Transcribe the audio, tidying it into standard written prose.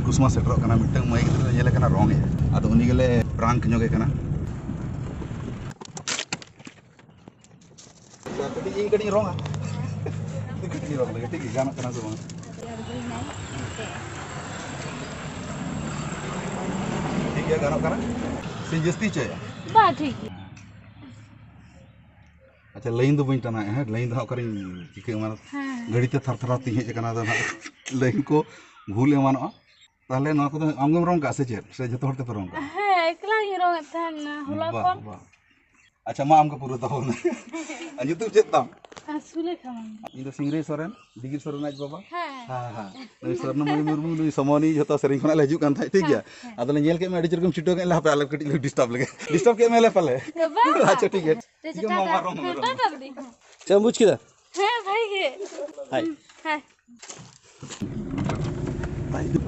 कुसुमा सेटरों कना मिटंग माई गिद्रा नेले कना रंग है आदो उनी गेले प्रांक ᱧᱚᱜᱮ कना कटी रंगा कटी रंग लगे ठीक गाना कना से बंग ठीक है गाना कना से जस्ती चे बा ठीक है अच्छा लाइन दो बइन तना है लाइन दो करिन चिके मानो गाड़ी ते थरथरा ती हे कना दो लाइन को भूल मानो ताले ना को आमगम रंग का से चे से जतो हरते रंग का है एकला ही रंग था ना होला कौन अच्छा मा आमका पूरा दहो ना यूट्यूब चेताम सुले खान इन सिंगरे सोरेन डिगिर सोरेन आज बाबा हां हां हां नई सरन मई मुर्मू नई समोनी जतो सेरिंग खना ले हिजु कान थाई ठीक गया आदले नेल के में अडी चरकम चिटो के ला पे आले कटी डिस्टर्ब के मेले पले अच्छा ठीक है चल बुझ किदा है भाई के हाय हाय भाई